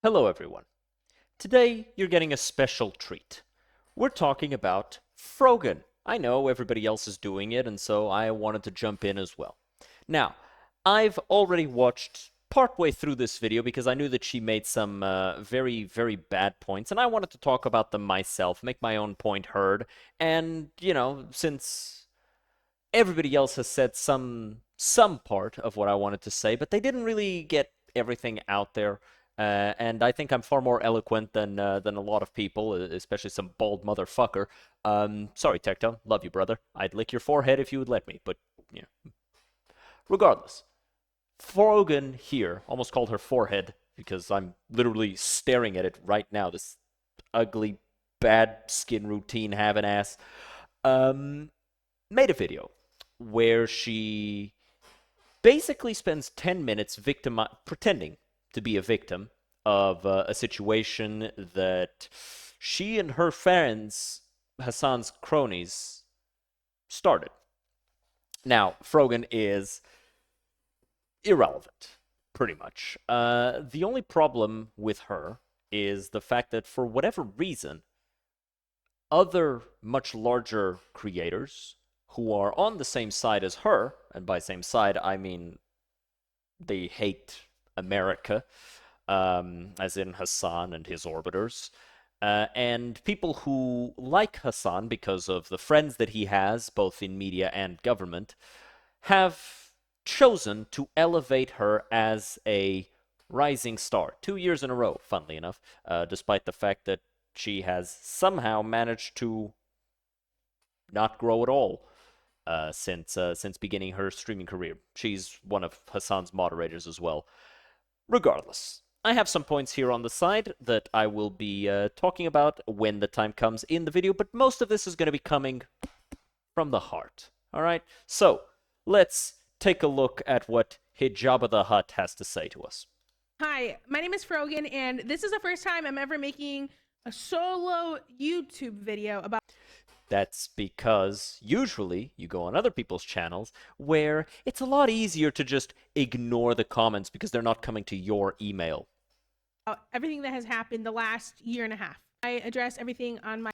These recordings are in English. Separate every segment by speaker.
Speaker 1: Hello everyone. Today you're getting a special treat. We're talking about Frogan. I know everybody else is doing it, and so I wanted to jump in as well. Now, I've already watched partway through this video because I knew that she made some very, very bad points, and I wanted to talk about them myself, make my own point heard, and, since everybody else has said some part of what I wanted to say, but they didn't really get everything out there. And I think I'm far more eloquent than a lot of people, especially some bald motherfucker. Sorry, Tectone, love you, brother. I'd lick your forehead if you would let me, but regardless, Frogan here almost called her forehead because I'm literally staring at it right now. This ugly, bad skin routine having ass. Made a video where she basically spends 10 minutes pretending to be a victim of a situation that she and her friends, Hassan's cronies, started. Now, Frogan is irrelevant, pretty much. The only problem with her is the fact that for whatever reason, other much larger creators who are on the same side as her, and by same side, I mean they hate America, as in Hassan and his orbiters, and people who like Hassan because of the friends that he has, both in media and government, have chosen to elevate her as a rising star 2 years in a row, funnily enough, despite the fact that she has somehow managed to not grow at all since beginning her streaming career. She's one of Hassan's moderators as well. Regardless, I have some points here on the side that I will be talking about when the time comes in the video, but most of this is going to be coming from the heart. All right? So, let's take a look at what Hijabba the Hutt has to say to us.
Speaker 2: Hi, my name is Frogan, and this is the first time I'm ever making a solo YouTube video about.
Speaker 1: That's because usually you go on other people's channels where it's a lot easier to just ignore the comments because they're not coming to your email.
Speaker 2: Everything that has happened the last year and a half. I address everything on my.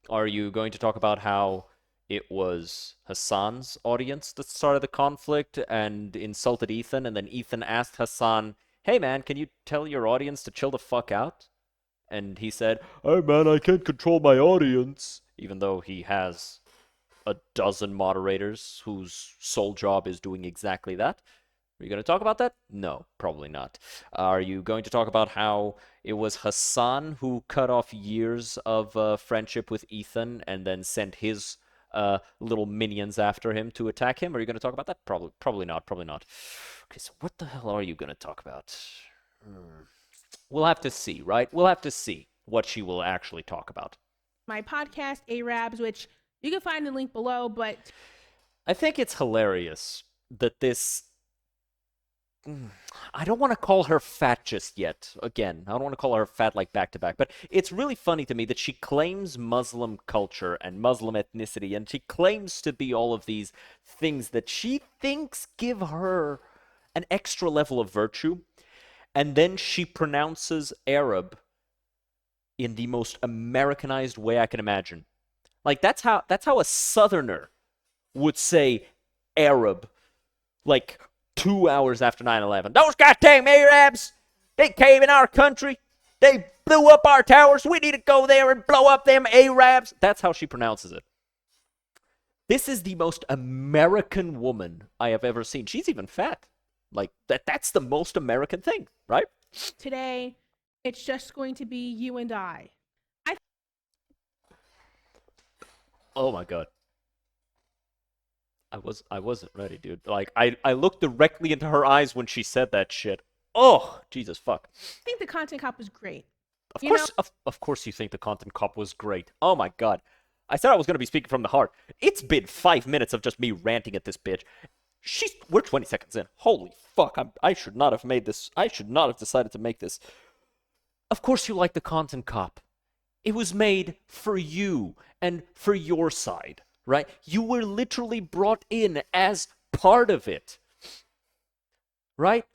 Speaker 1: Are you going to talk about how it was Hassan's audience that started the conflict and insulted Ethan, and then Ethan asked Hassan, "Hey man, can you tell your audience to chill the fuck out?" And he said, "Hey man, I can't control my audience," even though he has a dozen moderators whose sole job is doing exactly that. Are you going to talk about that? No, probably not. Are you going to talk about how it was Hassan who cut off years of friendship with Ethan and then sent his little minions after him to attack him? Are you going to talk about that? Probably not. Probably not. Okay, so what the hell are you going to talk about? We'll have to see, right? We'll have to see what she will actually talk about.
Speaker 2: My podcast, Arabs, which you can find the link below, but
Speaker 1: I think it's hilarious that this. I don't want to call her fat just yet. Again, I don't want to call her fat like back to back, but it's really funny to me that she claims Muslim culture and Muslim ethnicity, and she claims to be all of these things that she thinks give her an extra level of virtue, and then she pronounces Arab in the most Americanized way I can imagine. Like that's how a Southerner would say Arab, like 2 hours after 9/11. Those goddamn Arabs, they came in our country. They blew up our towers. We need to go there and blow up them Arabs. That's how she pronounces it. This is the most American woman I have ever seen. She's even fat. Like that's the most American thing, right?
Speaker 2: today it's just going to be you and I.
Speaker 1: Oh my god. I wasn't ready, dude. Like I looked directly into her eyes when she said that shit. Oh, Jesus fuck.
Speaker 2: I think the content cop was great.
Speaker 1: Of course you think the content cop was great. Oh my god. I said I was going to be speaking from the heart. It's been 5 minutes of just me ranting at this bitch. We're 20 seconds in. Holy fuck. I should not have made this. I should not have decided to make this. Of course you like the content cop. It was made for you and for your side, right? You were literally brought in as part of it, right?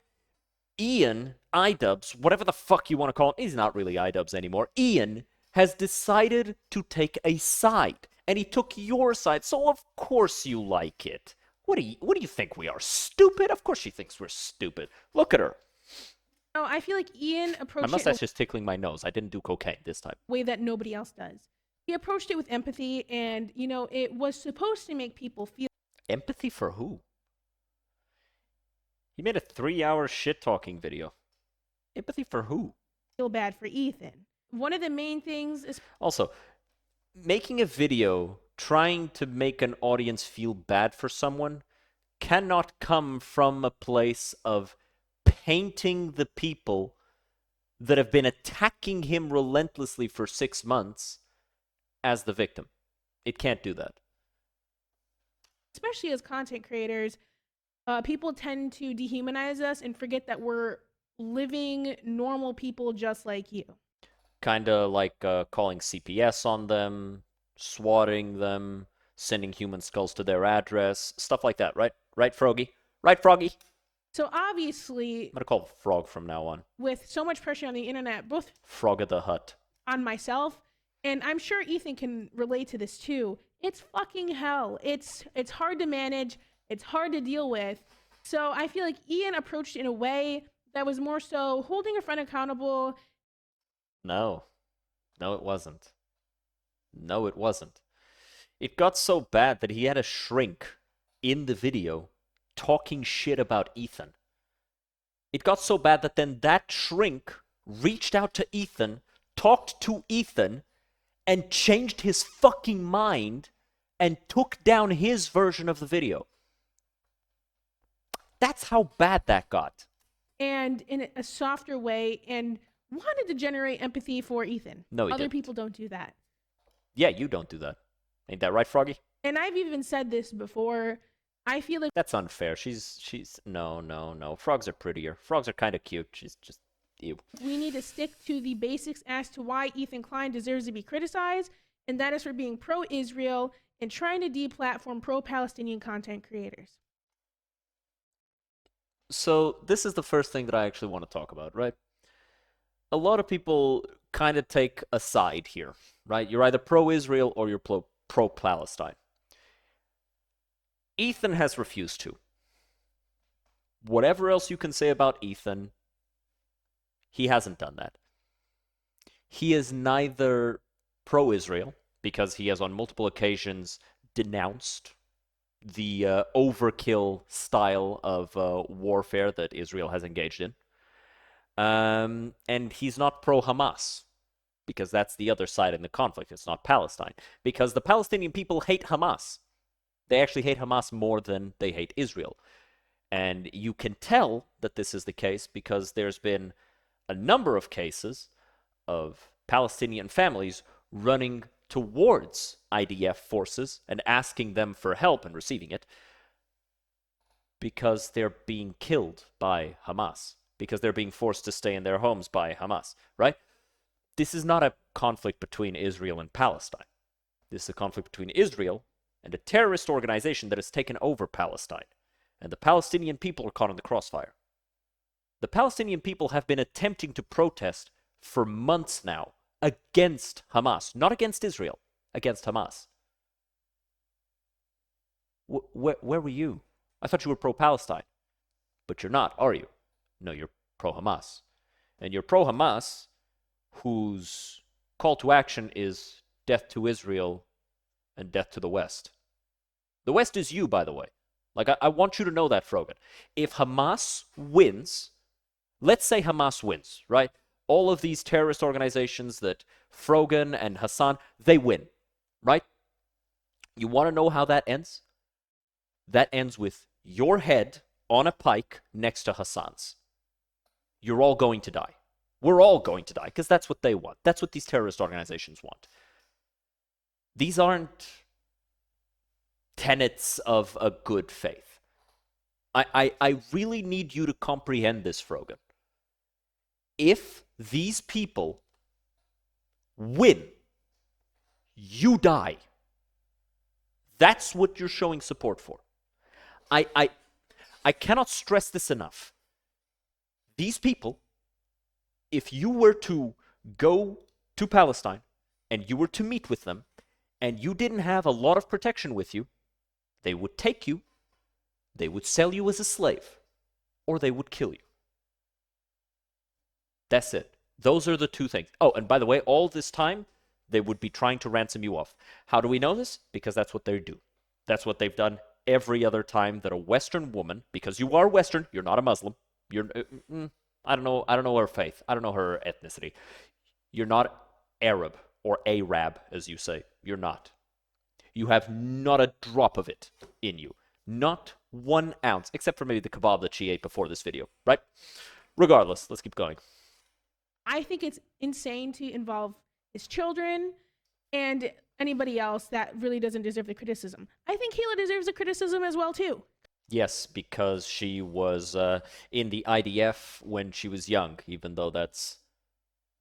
Speaker 1: Ian, iDubbbz, whatever the fuck you want to call him, he's not really iDubbbz anymore. Ian has decided to take a side, and he took your side, so of course you like it. What do you think we are, stupid? Of course she thinks we're stupid. Look at her.
Speaker 2: No, I feel like Ian
Speaker 1: My
Speaker 2: approached it in
Speaker 1: mustache is tickling my nose. I didn't do cocaine this time.
Speaker 2: a way that nobody else does. He approached it with empathy, and it was supposed to make people feel
Speaker 1: Empathy for who? He made a 3-hour shit-talking video. Empathy for who?
Speaker 2: bad for Ethan. One of the main things is
Speaker 1: Also, making a video trying to make an audience feel bad for someone cannot come from a place of painting the people that have been attacking him relentlessly for 6 months as the victim. It can't do that.
Speaker 2: especially as content creators, people tend to dehumanize us and forget that we're living normal people just like you.
Speaker 1: Kinda like calling CPS on them, swatting them, sending human skulls to their address, stuff like that, right? Right, Froggy? Right, Froggy?
Speaker 2: So obviously,
Speaker 1: I'm gonna call it Frog from now on.
Speaker 2: with so much pressure on the internet, both
Speaker 1: Frog of the Hut.
Speaker 2: on myself, and I'm sure Ethan can relate to this too. It's fucking hell. It's hard to manage. It's hard to deal with. So I feel like Ian approached it in a way that was more so holding a friend accountable.
Speaker 1: No. No, it wasn't. No, it wasn't. It got so bad that he had a shrink in the video talking shit about Ethan. It got so bad that then that shrink reached out to Ethan, talked to Ethan, and changed his fucking mind and took down his version of the video. That's how bad that got.
Speaker 2: And in a softer way, and wanted to generate empathy for Ethan.
Speaker 1: No, he
Speaker 2: Other
Speaker 1: didn't.
Speaker 2: people don't do that.
Speaker 1: Yeah, you don't do that. Ain't that right, Froggy?
Speaker 2: And I've even said this before. I feel like
Speaker 1: That's unfair. She's no. Frogs are prettier. Frogs are kind of cute. She's just ew.
Speaker 2: we need to stick to the basics as to why Ethan Klein deserves to be criticized, and that is for being pro-Israel and trying to deplatform pro-Palestinian content creators.
Speaker 1: So this is the first thing that I actually want to talk about, right? A lot of people kind of take a side here, right? You're either pro-Israel or you're pro-Palestine. Ethan has refused to. Whatever else you can say about Ethan, he hasn't done that. He is neither pro-Israel, because he has on multiple occasions denounced the overkill style of warfare that Israel has engaged in. And he's not pro-Hamas, because that's the other side in the conflict. It's not Palestine. Because the Palestinian people hate Hamas. They actually hate Hamas more than they hate Israel. And you can tell that this is the case because there's been a number of cases of Palestinian families running towards IDF forces and asking them for help and receiving it because they're being killed by Hamas, because they're being forced to stay in their homes by Hamas, right? This is not a conflict between Israel and Palestine. This is a conflict between Israel and a terrorist organization that has taken over Palestine. And the Palestinian people are caught in the crossfire. The Palestinian people have been attempting to protest for months now against Hamas, not against Israel, against Hamas. Where were you? I thought you were pro-Palestine. But you're not, are you? No, you're pro-Hamas. And you're pro-Hamas, whose call to action is death to Israel and death to the West. The West is you, by the way. Like, I want you to know that, Frogan. If Hamas wins, let's say Hamas wins, right? All of these terrorist organizations that Frogan and Hassan, they win, right? You want to know how that ends? That ends with your head on a pike next to Hassan's. You're all going to die. We're all going to die, because that's what they want. That's what these terrorist organizations want. These aren't tenets of a good faith. I really need you to comprehend this, Frogan. If these people win, you die. That's what you're showing support for. I cannot stress this enough. These people, if you were to go to Palestine and you were to meet with them and you didn't have a lot of protection with you, they would take you, they would sell you as a slave, or they would kill you. That's it. Those are the two things. Oh, and by the way, all this time, they would be trying to ransom you off. How do we know this? Because that's what they do. That's what they've done every other time that a Western woman, because you are Western, you're not a Muslim. You're, I don't know her faith. I don't know her ethnicity. You're not Arab or Arab, as you say. You're not. You have not a drop of it in you. Not 1 ounce, except for maybe the kebab that she ate before this video, right? Regardless, let's keep going.
Speaker 2: I think it's insane to involve his children and anybody else that really doesn't deserve the criticism. I think Kayla deserves the criticism as well, too.
Speaker 1: Yes, because she was in the IDF when she was young, even though that's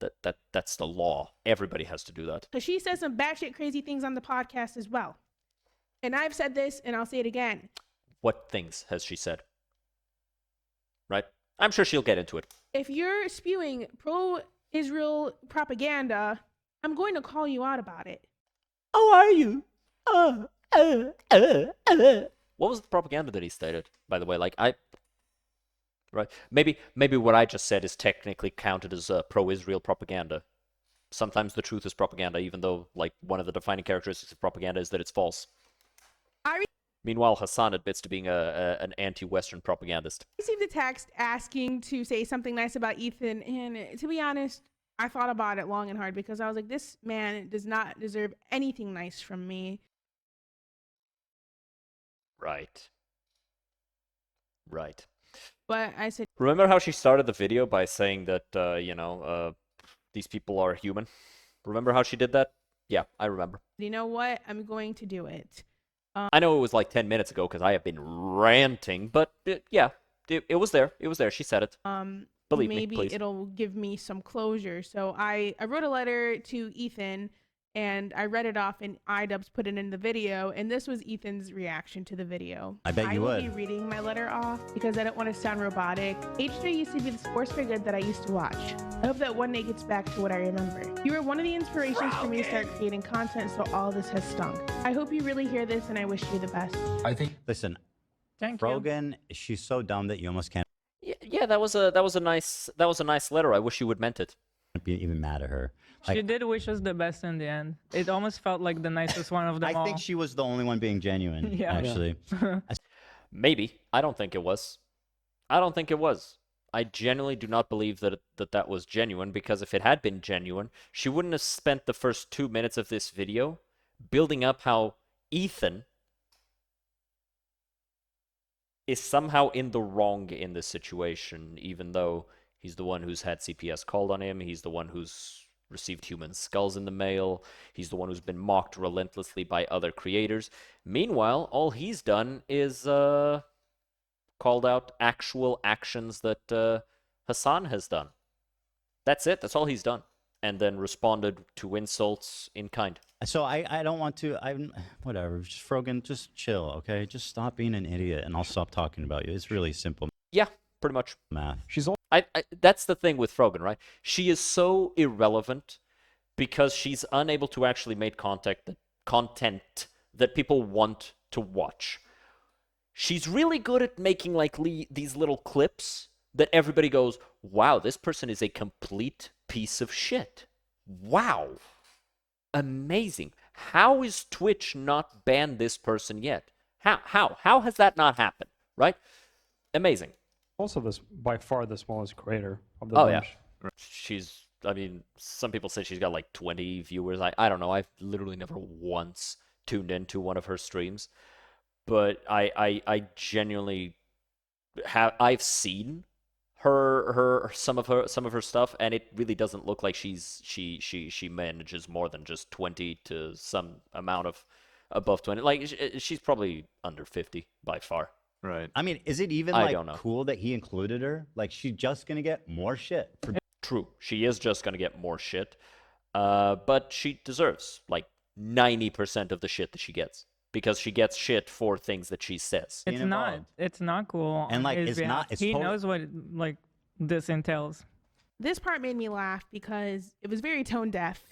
Speaker 1: the law. Everybody has to do that.
Speaker 2: Because she says some batshit crazy things on the podcast as well. And I've said this, and I'll say it again.
Speaker 1: What things has she said? Right? I'm sure she'll get into it.
Speaker 2: If you're spewing pro-Israel propaganda, I'm going to call you out about it.
Speaker 1: How are you? What was the propaganda that he stated, by the way? Right? Maybe what I just said is technically counted as pro-Israel propaganda. Sometimes the truth is propaganda, even though like one of the defining characteristics of propaganda is that it's false. Meanwhile, Hassan admits to being an anti-Western propagandist.
Speaker 2: I received a text asking to say something nice about Ethan, and to be honest, I thought about it long and hard because I was like, this man does not deserve anything nice from me.
Speaker 1: Right. Right.
Speaker 2: But I said,
Speaker 1: Remember how she started the video by saying that, these people are human? Remember how she did that? Yeah, I remember.
Speaker 2: you know what? I'm going to do it.
Speaker 1: I know it was like 10 minutes ago because I have been ranting, but it was there. It was there. She said it. Believe me,
Speaker 2: maybe
Speaker 1: please.
Speaker 2: it'll give me some closure. So I wrote a letter to Ethan and I read it off and iDubbbz put it in the video, and this was Ethan's reaction to the video.
Speaker 3: I bet you would.
Speaker 2: I will be reading my letter off because I don't want to sound robotic. H3 used to be the sports figure that I used to watch. I hope that one day gets back to what I remember. You were one of the inspirations for me to start creating content, so all this has stunk. I hope you really hear this, and I wish you the best.
Speaker 3: Listen,
Speaker 4: Thank you.
Speaker 3: Frogan, she's so dumb that you almost can't
Speaker 1: Yeah, that was a nice letter. I wish you would meant it.
Speaker 3: be even mad at her.
Speaker 4: She did wish us the best in the end. It almost felt like the nicest one of them all.
Speaker 3: I think she was the only one being genuine,
Speaker 4: Yeah.
Speaker 3: actually.
Speaker 1: Maybe. I don't think it was. I don't think it was. I genuinely do not believe that was genuine, because if it had been genuine, she wouldn't have spent the first 2 minutes of this video building up how Ethan is somehow in the wrong in this situation, even though he's the one who's had CPS called on him, he's the one who's received human skulls in the mail, he's the one who's been mocked relentlessly by other creators. Meanwhile, all he's done is called out actual actions that Hassan has done. That's it. That's all he's done. And then responded to insults in kind.
Speaker 3: So I don't want to, whatever, just Frogan, just chill, okay? Just stop being an idiot and I'll stop talking about you. It's really simple
Speaker 1: Yeah, pretty much.
Speaker 3: math.
Speaker 1: That's the thing with Frogan, right? She is so irrelevant because she's unable to actually make content that people want to watch. She's really good at making like these little clips that everybody goes, wow, this person is a complete piece of shit. Wow. Amazing. How is Twitch not banned this person yet? How has that not happened? Right? Amazing.
Speaker 5: Also, this by far the smallest creator of the
Speaker 1: Oh,
Speaker 5: bunch.
Speaker 1: yeah. I mean, some people say she's got like 20 viewers. I don't know. I've literally never once tuned into one of her streams. But I genuinely I've seen some of her stuff, and it really doesn't look like she manages more than just 20 to some amount of above 20. Like she's probably under 50 by far.
Speaker 6: Right.
Speaker 3: I mean, is it even
Speaker 1: I
Speaker 3: like
Speaker 1: don't know.
Speaker 3: cool that he included her? Like, she's just gonna get more shit.
Speaker 1: True, she is just gonna get more shit, but she deserves like 90% of the shit that she gets, because she gets shit for things that she says.
Speaker 4: It's not.
Speaker 3: involved.
Speaker 4: It's not cool.
Speaker 3: And,
Speaker 4: on
Speaker 3: like,
Speaker 4: his
Speaker 3: it's
Speaker 4: behalf.
Speaker 3: not- it's
Speaker 4: He
Speaker 3: total-
Speaker 4: knows what like this entails.
Speaker 2: This part made me laugh because it was very tone deaf.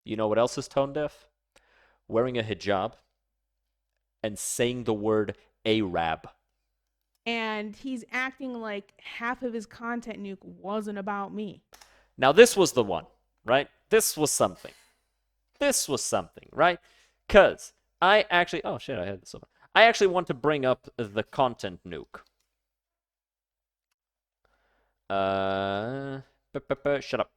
Speaker 1: You know what else is tone deaf? Wearing a hijab and saying the word Arab.
Speaker 2: And he's acting like half of his content, Nuke, wasn't about me.
Speaker 1: Now, this was the one, right? This was something. This was something, right? Because I actually... Oh, shit, I had this over. I actually want to bring up the content nuke. Shut up.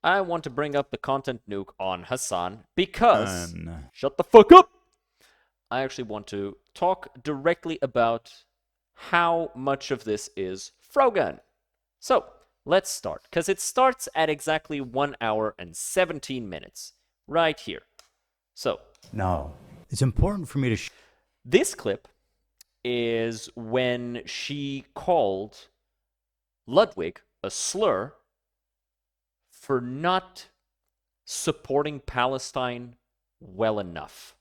Speaker 1: I want to bring up the content nuke on Hassan because... Shut the fuck up! I actually want to talk directly about how much of this is Frogan. So, let's start, because it starts at exactly 1 hour and 17 minutes, right here. So,
Speaker 3: No. It's important for me to...
Speaker 1: this clip is when she called Ludwig a slur for not supporting Palestine well enough.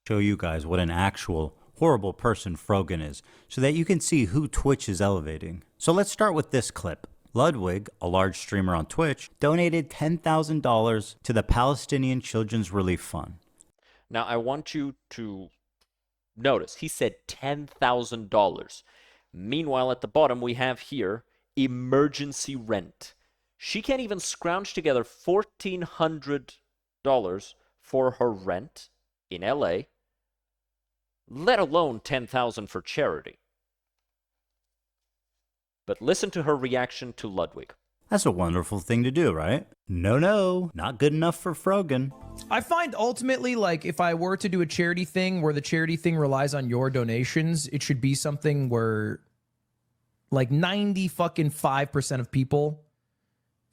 Speaker 3: show you guys what an actual horrible person Frogan is, so that you can see who Twitch is elevating. So let's start with this clip. Ludwig, a large streamer on Twitch, donated $10,000 to the Palestinian Children's Relief Fund.
Speaker 1: Now, I want you to notice, he said $10,000. Meanwhile, at the bottom, we have here emergency rent. She can't even scrounge together $1,400 for her rent in LA, let alone $10,000 for charity. But listen to her reaction to Ludwig.
Speaker 3: That's a wonderful thing to do, right? No, not good enough for Frogan.
Speaker 6: I find ultimately, like, if I were to do a charity thing where the charity thing relies on your donations, it should be something where, like, 95% of people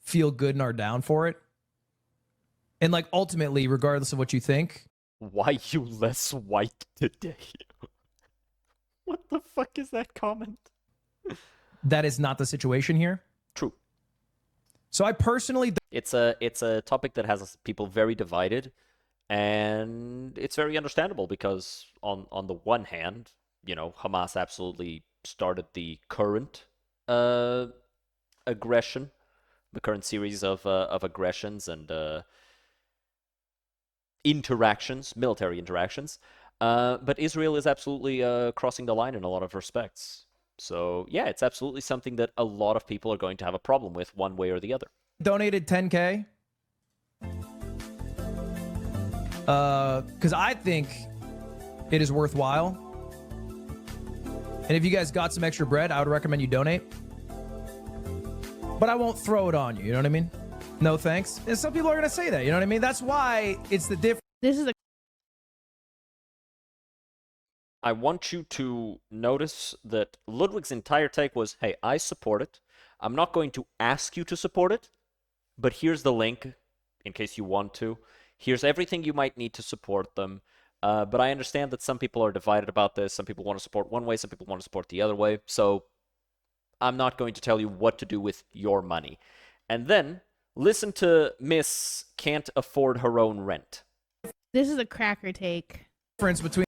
Speaker 6: feel good and are down for it. And, like, ultimately, regardless of what you think.
Speaker 1: Why you less white today? What the fuck is that comment?
Speaker 6: That is not the situation here.
Speaker 1: True.
Speaker 6: So I personally...
Speaker 1: It's a topic that has people very divided, and it's very understandable because on the one hand, you know, Hamas absolutely started the current aggression, the current series of aggressions and interactions, military interactions. But Israel is absolutely crossing the line in a lot of respects. So yeah, it's absolutely something that a lot of people are going to have a problem with one way or the other.
Speaker 6: Donated $10K. Because I think it is worthwhile. And if you guys got some extra bread, I would recommend you donate. But I won't throw it on you, you know what I mean? No thanks. And some people are going to say that, you know what I mean? That's why it's the difference.
Speaker 2: This is a
Speaker 1: I want you to notice that Ludwig's entire take was, hey, I support it. I'm not going to ask you to support it, but here's the link in case you want to. Here's everything you might need to support them. But I understand that some people are divided about this. Some people want to support one way, some people want to support the other way. So I'm not going to tell you what to do with your money. And then listen to Miss Can't Afford Her Own Rent.
Speaker 2: This is a cracker take.
Speaker 6: Between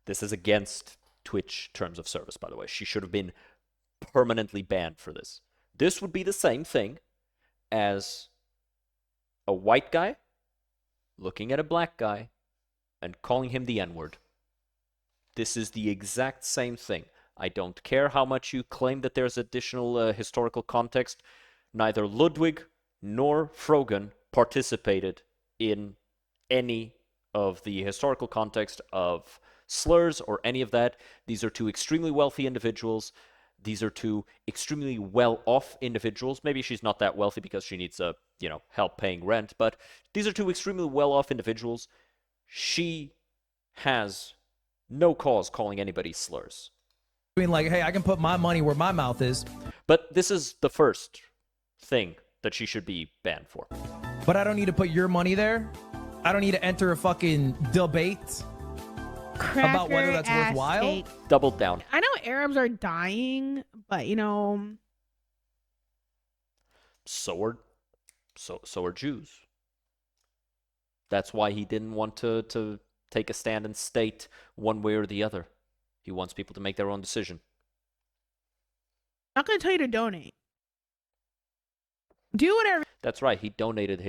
Speaker 1: This is against Twitch terms of service, by the way. She should have been permanently banned for this. This would be the same thing as a white guy looking at a black guy and calling him the N-word. This is the exact same thing. I don't care how much you claim that there's additional historical context. Neither Ludwig nor Frogan participated in any of the historical context of slurs or any of that. These are two extremely wealthy individuals. These are two extremely well-off individuals. Maybe she's not that wealthy because she needs help paying rent, but these are two extremely well-off individuals. She has no cause calling anybody slurs.
Speaker 6: like, hey, I can put my money where my mouth is.
Speaker 1: But this is the first thing that she should be banned for.
Speaker 6: But I don't need to put your money there. I don't need to enter a fucking debate about whether that's
Speaker 2: Cracker-ass
Speaker 6: worthwhile.
Speaker 2: take.
Speaker 1: Double down.
Speaker 2: I know Arabs are dying, but
Speaker 1: So are Jews. That's why he didn't want to take a stand and state one way or the other. He wants people to make their own decision.
Speaker 2: I'm not gonna tell you to donate. Do whatever
Speaker 1: That's right. He donated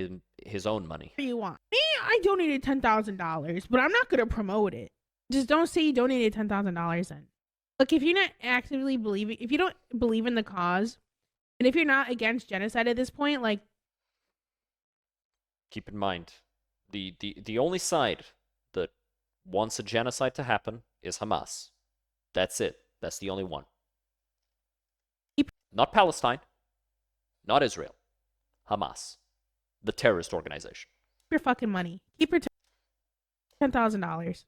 Speaker 1: his own money.
Speaker 2: you want. Me, I donated $10,000, but I'm not gonna promote it. Just don't say you donated $10,000 then. Look, if you're not actively believing, if you don't believe in the cause, and if you're not against genocide at this point, like,
Speaker 1: Keep in mind, the only side that wants a genocide to happen is Hamas. That's it. That's the only one. Not Palestine. Not Israel. Hamas. The terrorist organization.
Speaker 2: keep your fucking money. Keep your $10,000.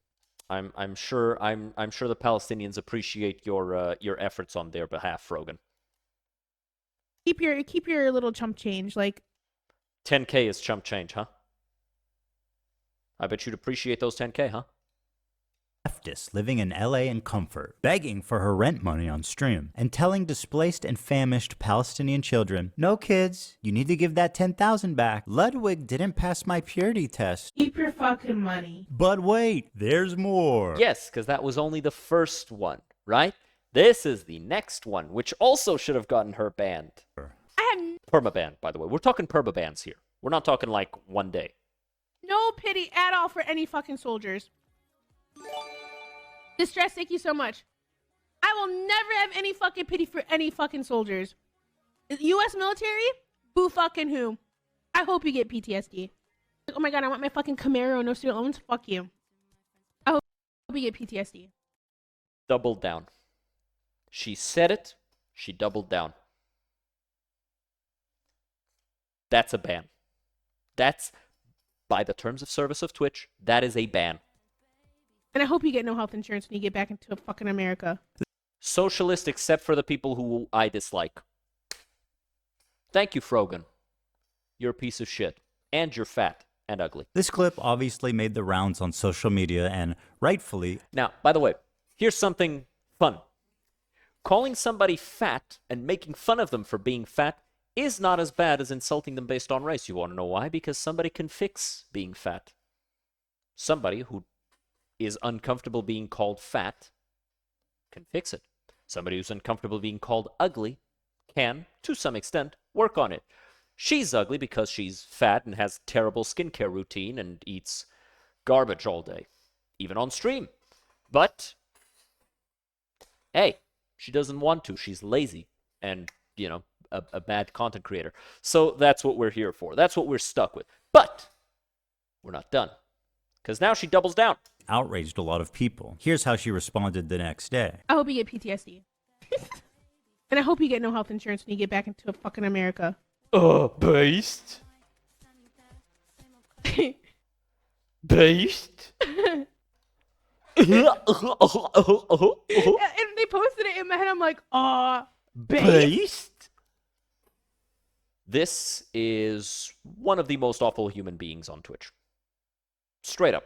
Speaker 1: I'm sure the Palestinians appreciate your efforts on their behalf, Frogan.
Speaker 2: Keep your little chump change. Like,
Speaker 1: 10K is chump change, huh? I bet you'd appreciate those 10K, huh?
Speaker 3: Leftist living in LA in comfort, begging for her rent money on stream, and telling displaced and famished Palestinian children, "No kids, you need to give that 10,000 back. Ludwig didn't pass my purity test."
Speaker 2: keep your fucking money.
Speaker 3: But wait, there's more.
Speaker 1: Yes, because that was only the first one, right? This is the next one, which also should have gotten her banned.
Speaker 2: I have
Speaker 1: Permaban, by the way. We're talking permabans here. We're not talking like one day.
Speaker 2: no pity at all for any fucking soldiers. Distress, thank you so much. I will never have any fucking pity for any fucking soldiers. U.S. military? Boo fucking who? I hope you get PTSD. Oh my god, I want my fucking Camaro, no student loans. Fuck you. I hope you get PTSD.
Speaker 1: Doubled down. She said it. She doubled down. That's a ban. That's, by the terms of service of Twitch, that is a ban.
Speaker 2: And I hope you get no health insurance when you get back into fucking America.
Speaker 1: Socialist except for the people who I dislike. Thank you, Frogan. You're a piece of shit. And you're fat and ugly.
Speaker 3: This clip obviously made the rounds on social media and rightfully.
Speaker 1: Now, by the way, here's something fun. Calling somebody fat and making fun of them for being fat is not as bad as insulting them based on race. You want to know why? Because somebody can fix being fat. Somebody who is uncomfortable being called fat can fix it. Somebody who's uncomfortable being called ugly can, to some extent, work on it. She's ugly because she's fat and has terrible skincare routine and eats garbage all day, even on stream. But, hey, she doesn't want to. She's lazy and, you know, a bad content creator. So that's what we're here for. That's what we're stuck with. But we're not done. Because now she doubles down.
Speaker 3: Outraged a lot of people. Here's how she responded the next day.
Speaker 2: I hope you get PTSD. And I hope you get no health insurance when you get back into fucking America.
Speaker 1: Based? Based?
Speaker 2: And they posted it in my head. I'm like,
Speaker 1: Based? This is one of the most awful human beings on Twitch. Straight up.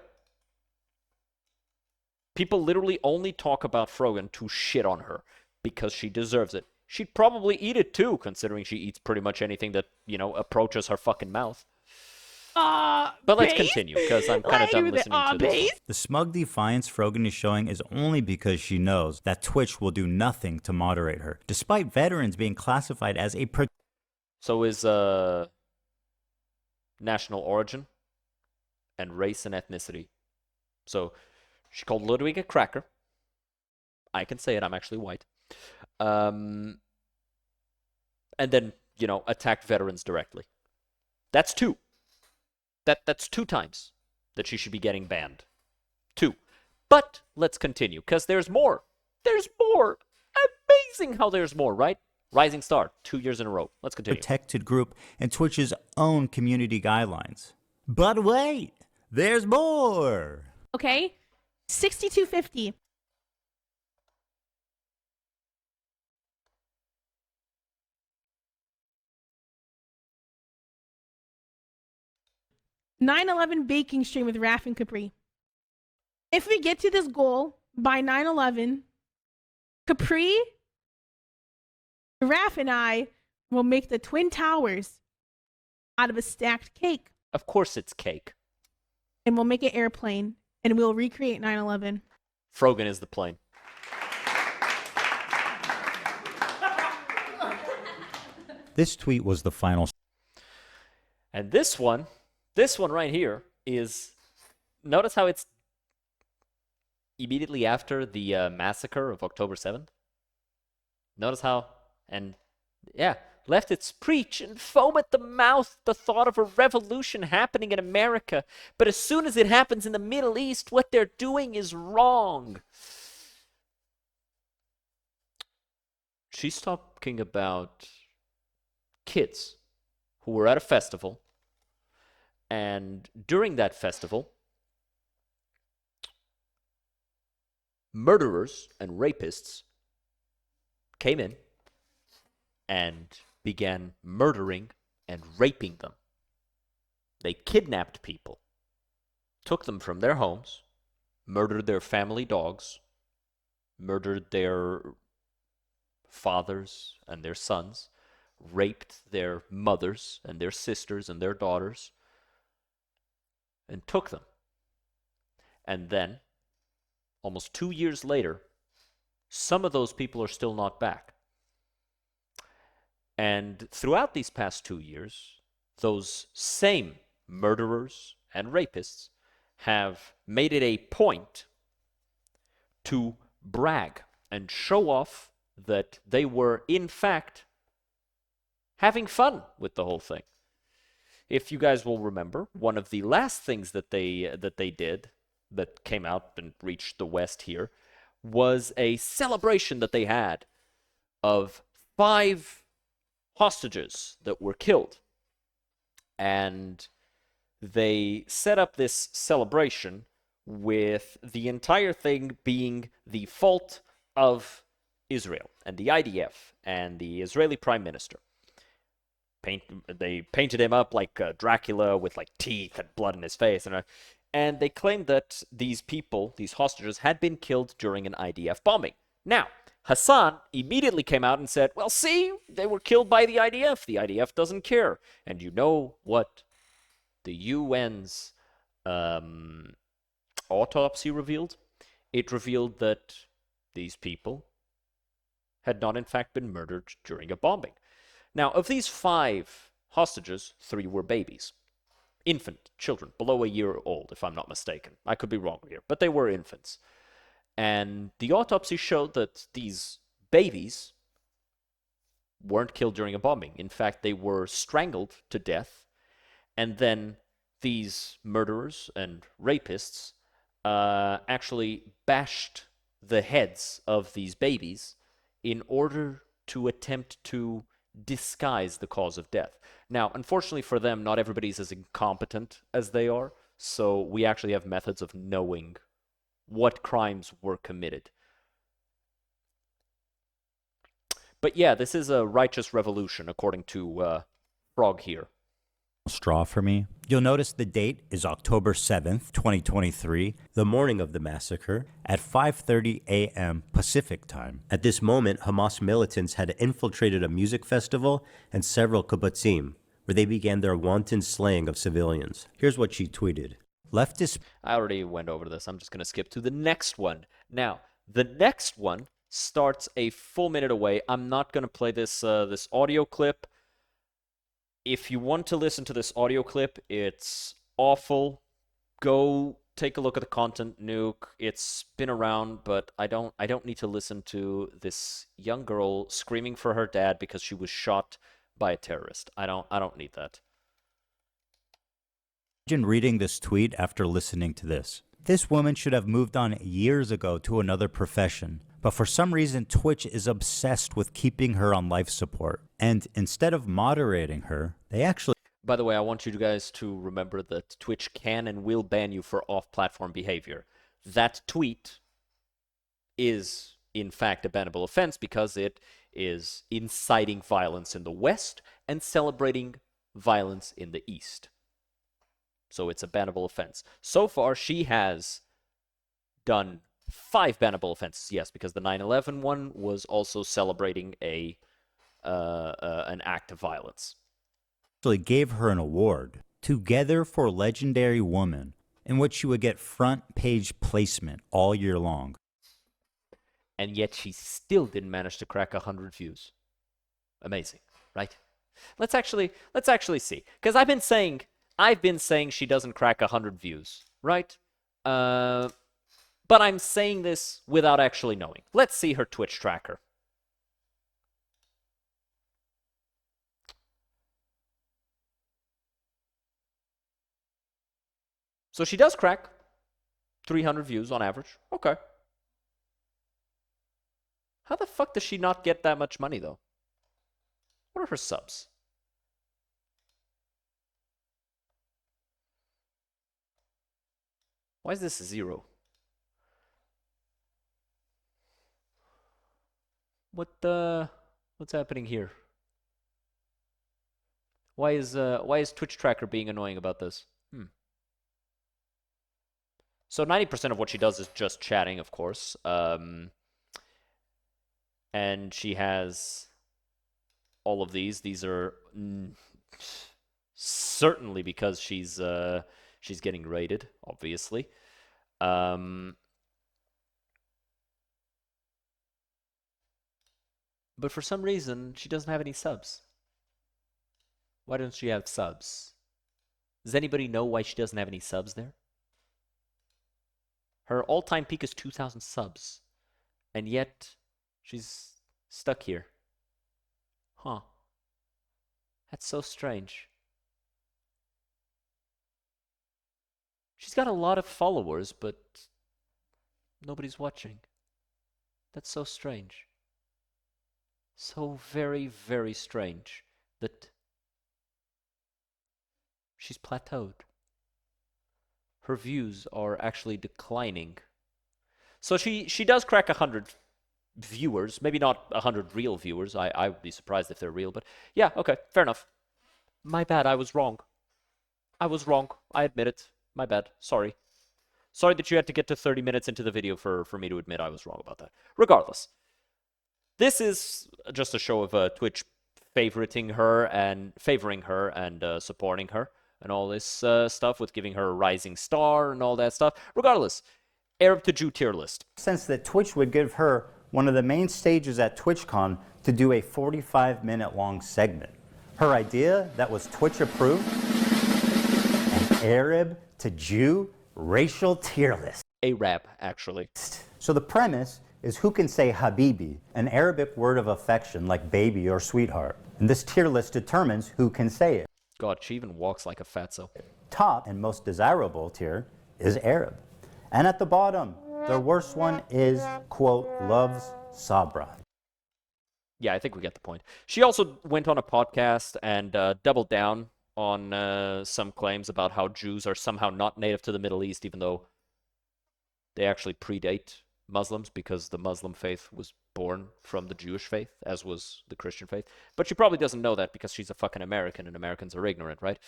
Speaker 1: People literally only talk about Frogan to shit on her because she deserves it. She'd probably eat it too, considering she eats pretty much anything that, you know, approaches her fucking mouth. But let's continue, because I'm kind of done listening to this.
Speaker 3: The smug defiance Frogan is showing is only because she knows that Twitch will do nothing to moderate her, despite veterans being classified as a
Speaker 1: So is national origin and race and ethnicity. So she called Ludwig a cracker. I can say it, I'm actually white. And then, you know, attacked veterans directly. That's two. That's 2 times that she should be getting banned. 2. But let's continue, because there's more. There's more. Amazing how there's more, right? Rising Star, 2 years in a row. Let's continue.
Speaker 3: protected group and Twitch's own community guidelines. But wait, there's more.
Speaker 2: Okay, 6250. (9/11) baking stream with Raf and Capri. If we get to this goal by 9/11, Capri, Raf, and I will make the Twin Towers out of a stacked cake.
Speaker 1: Of course it's cake.
Speaker 2: And we'll make an airplane. and we'll recreate 9/11.
Speaker 1: Frogan is the plane.
Speaker 3: This tweet was the final.
Speaker 1: And this one right here is, notice how it's immediately after the massacre of October 7th. Notice how, and yeah, leftists preach and foam at the mouth the thought of a revolution happening in America. But as soon as it happens in the Middle East, what they're doing is wrong. She's talking about kids who were at a festival, and during that festival, murderers and rapists came in and began murdering and raping them. They kidnapped people, took them from their homes, murdered their family dogs, murdered their fathers and their sons, raped their mothers and their sisters and their daughters, and took them. And then, almost 2 years later, some of those people are still not back. And throughout these past 2 years, those same murderers and rapists have made it a point to brag and show off that they were, in fact, having fun with the whole thing. If you guys will remember, one of the last things that they did that came out and reached the West here was a celebration that they had of 5 hostages that were killed. And they set up this celebration with the entire thing being the fault of Israel and the IDF and the Israeli Prime Minister. They painted him up like Dracula with like teeth and blood in his face, and they claimed that these people, these hostages, had been killed during an IDF bombing. Now, Hassan immediately came out and said, well, see, they were killed by the IDF. The IDF doesn't care. And you know what the UN's autopsy revealed? It revealed that these people had not in fact been murdered during a bombing. Now, of these 5 hostages, 3 were babies. Infant children, below a year old, if I'm not mistaken. I could be wrong here, but they were infants. And the autopsy showed that these babies weren't killed during a bombing. In fact, they were strangled to death, and then these murderers and rapists actually bashed the heads of these babies in order to attempt to disguise the cause of death. Now, unfortunately for them, not everybody's as incompetent as they are, so we actually have methods of knowing what crimes were committed. But yeah, this is a righteous revolution, according to Frog here.
Speaker 3: Straw for me. You'll notice the date is October 7th, 2023, the morning of the massacre, at 5:30 a.m. Pacific time. At this moment, Hamas militants had infiltrated a music festival and several kibbutzim, where they began their wanton slaying of civilians. Here's what she tweeted. Leftist...
Speaker 1: I already went over this. I'm just going to skip to the next one. Now, the next one starts a full minute away. I'm not going to play this this audio clip. If you want to listen to this audio clip, it's awful. Go take a look at the content, Nuke. It's been around, but I don't need to listen to this young girl screaming for her dad because she was shot by a terrorist. I don't need that.
Speaker 3: Imagine reading this tweet after listening to this. This woman should have moved on years ago to another profession, but for some reason Twitch is obsessed with keeping her on life support. And instead of moderating her, they actually...
Speaker 1: By the way, I want you guys to remember that Twitch can and will ban you for off-platform behavior. That tweet is, in fact, a bannable offense because it is inciting violence in the West and celebrating violence in the East. So it's a bannable offense. So far, she has done 5 bannable offenses, yes, because the 9/11 one was also celebrating an act of violence.
Speaker 3: Actually gave her an award. Together for Legendary Woman. in which she would get front page placement all year long.
Speaker 1: And yet she still didn't manage to crack 100 views. Amazing, right? Let's actually see, because I've been saying she doesn't crack 100 views, right? But I'm saying this without actually knowing. Let's see her Twitch tracker. So she does crack 300 views on average. Okay. How the fuck does she not get that much money, though? What are her subs? Why is this a 0? What's happening here? Why is Twitch tracker being annoying about this? So 90% of what she does is just chatting, of course. And she has all of these. These are certainly because she's getting rated, obviously. But for some reason, she doesn't have any subs. Why doesn't she have subs? Does anybody know why she doesn't have any subs there? Her all-time peak is 2,000 subs. And yet, she's stuck here. Huh. That's so strange. She's got a lot of followers, but nobody's watching. That's so strange. So very, very strange that she's plateaued. Her views are actually declining. So she does crack 100 viewers. Maybe not 100 real viewers. I would be surprised if they're real. But yeah, okay, fair enough. My bad, I was wrong. I admit it. My bad. Sorry. Sorry that you had to get to 30 minutes into the video for me to admit I was wrong about that. Regardless. This is just a show of Twitch favoring her and supporting her. And all this stuff with giving her a rising star and all that stuff. Regardless, Arab to Jew tier list.
Speaker 3: Sense that Twitch would give her one of the main stages at TwitchCon to do a 45-minute long segment. Her idea that was Twitch approved, an Arab to Jew racial tier list.
Speaker 1: Arab, actually.
Speaker 3: So the premise is who can say Habibi, an Arabic word of affection like baby or sweetheart. And this tier list determines who can say it.
Speaker 1: God, she even walks like a fatso.
Speaker 3: Top and most desirable tier is Arab. And at the bottom, the worst one is, quote, loves Sabra.
Speaker 1: Yeah, I think we get the point. She also went on a podcast and doubled down on some claims about how Jews are somehow not native to the Middle East, even though they actually predate Muslims because the Muslim faith was born from the Jewish faith, as was the Christian faith. But she probably doesn't know that because she's a fucking American and Americans are ignorant, right?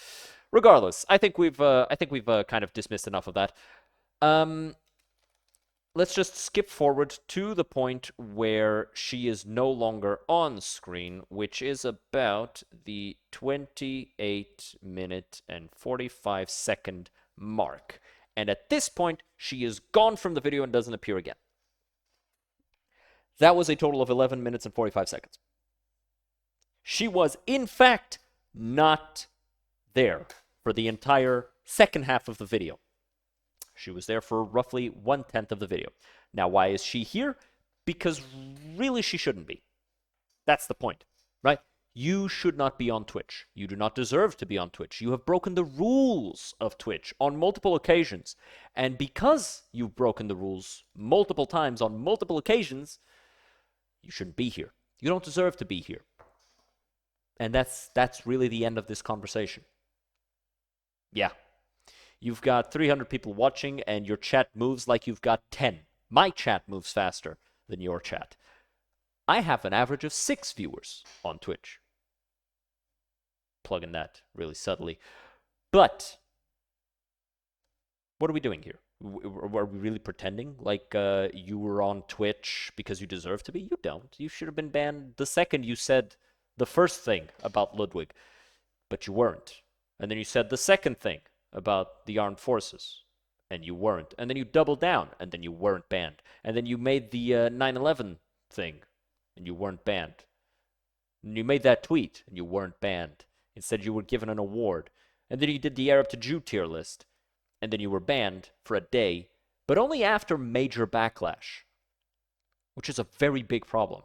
Speaker 1: Regardless, I think we've kind of dismissed enough of that. Let's just skip forward to the point where she is no longer on screen, which is about the 28-minute and 45-second mark. And at this point, she is gone from the video and doesn't appear again. That was a total of 11 minutes and 45 seconds. She was, in fact, not there for the entire second half of the video. She was there for roughly 1/10 of the video. Now, why is she here? Because really she shouldn't be. That's the point, right? You should not be on Twitch. You do not deserve to be on Twitch. You have broken the rules of Twitch on multiple occasions. And because you've broken the rules multiple times on multiple occasions, you shouldn't be here. You don't deserve to be here. And that's really the end of this conversation. Yeah. You've got 300 people watching and your chat moves like you've got 10. My chat moves faster than your chat. I have an average of 6 viewers on Twitch. Plug in that really subtly. But what are we doing here? Are we really pretending like you were on Twitch because you deserve to be? You don't. You should have been banned the second you said the first thing about Ludwig, but you weren't. And then you said the second thing about the armed forces, and you weren't. And then you doubled down, and then you weren't banned. And then you made the 9/11 thing, and you weren't banned. And you made that tweet, and you weren't banned. Instead, you were given an award. And then you did the Arab to Jew tier list, and then you were banned for a day, but only after major backlash, which is a very big problem.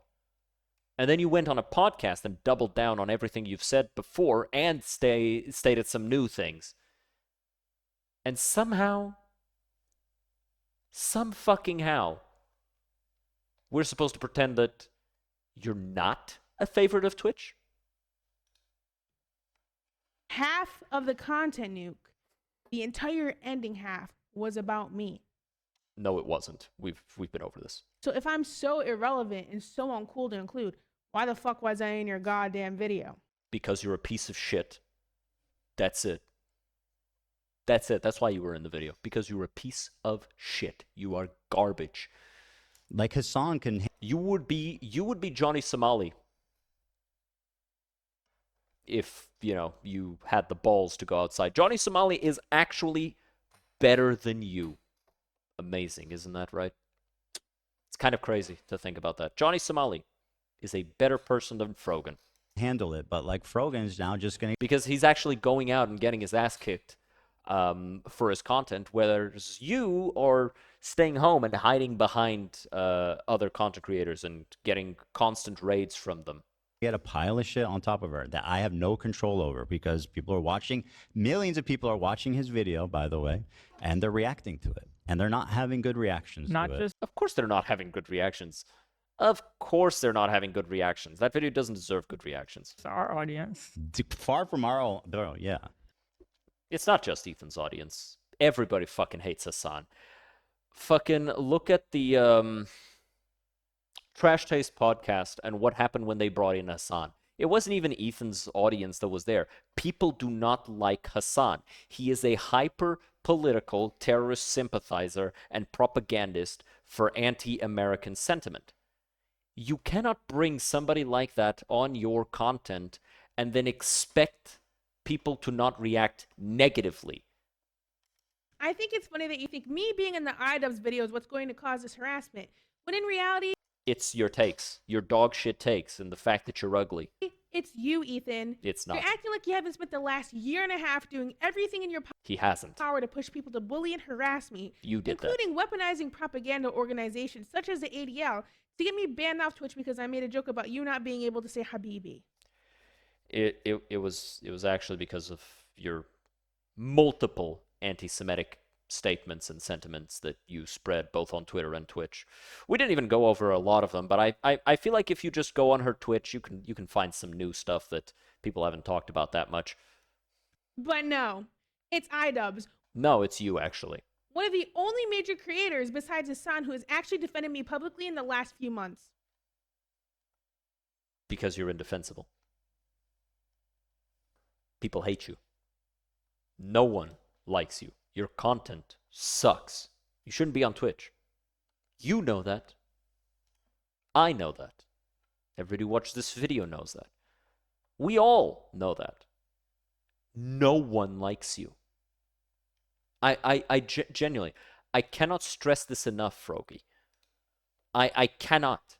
Speaker 1: And then you went on a podcast and doubled down on everything you've said before and stated some new things. And somehow, some fucking how, we're supposed to pretend that you're not a favorite of Twitch?
Speaker 2: Half of the content, Nuke, the entire ending half, was about me.
Speaker 1: No, it wasn't. We've been over this.
Speaker 2: So if I'm so irrelevant and so uncool to include, why the fuck was I in your goddamn video?
Speaker 1: Because you're a piece of shit. That's it. That's it. That's why you were in the video. Because you're a piece of shit. You are garbage.
Speaker 3: Like Hassan can.
Speaker 1: You would be Johnny Somali if, you had the balls to go outside. Johnny Somali is actually better than you. Amazing, isn't that right? It's kind of crazy to think about that. Johnny Somali is a better person than Frogan.
Speaker 3: Handle it, but like Frogan is now just going to.
Speaker 1: Because he's actually going out and getting his ass kicked for his content, whereas you are staying home and hiding behind other content creators and getting constant raids from them.
Speaker 3: Get a pile of shit on top of her that I have no control over because people are watching. Millions of people are watching his video, by the way, and they're reacting to it. And they're not having good reactions
Speaker 4: Not
Speaker 3: to it.
Speaker 4: just
Speaker 1: Of course they're not having good reactions. Of course they're not having good reactions. That video doesn't deserve good reactions.
Speaker 4: our audience.
Speaker 3: Far from our. Bro, yeah.
Speaker 1: It's not just Ethan's audience. Everybody fucking hates Hassan. Fucking look at the Trash Taste podcast and what happened when they brought in Hassan. It wasn't even Ethan's audience that was there. People do not like Hassan. He is a hyper-political terrorist sympathizer and propagandist for anti-American sentiment. You cannot bring somebody like that on your content and then expect people to not react negatively.
Speaker 2: I think it's funny that you think me being in the iDubbbz video is what's going to cause this harassment, when in reality,
Speaker 1: It's your takes, your dog shit takes, and the fact that you're ugly.
Speaker 2: it's you, Ethan.
Speaker 1: It's not.
Speaker 2: You're acting like you haven't spent the last year and a half doing everything in your
Speaker 1: He hasn't.
Speaker 2: power to push people to bully and harass me,
Speaker 1: You did that.
Speaker 2: including weaponizing propaganda organizations such as the ADL to get me banned off Twitch because I made a joke about you not being able to say Habibi.
Speaker 1: It was actually because of your multiple anti-Semitic statements and sentiments that you spread both on Twitter and Twitch. We didn't even go over a lot of them, but I feel like if you just go on her Twitch, you can find some new stuff that people haven't talked about that much.
Speaker 2: But no, it's iDubbbz,
Speaker 1: No, it's you actually.
Speaker 2: one of the only major creators besides Hassan who has actually defended me publicly in the last few months.
Speaker 1: Because you're indefensible. People hate you. No one likes you. Your content sucks. You shouldn't be on Twitch. You know that. I know that. Everybody who watches this video knows that. We all know that. No one likes you. Genuinely, I cannot stress this enough, Frogy. I cannot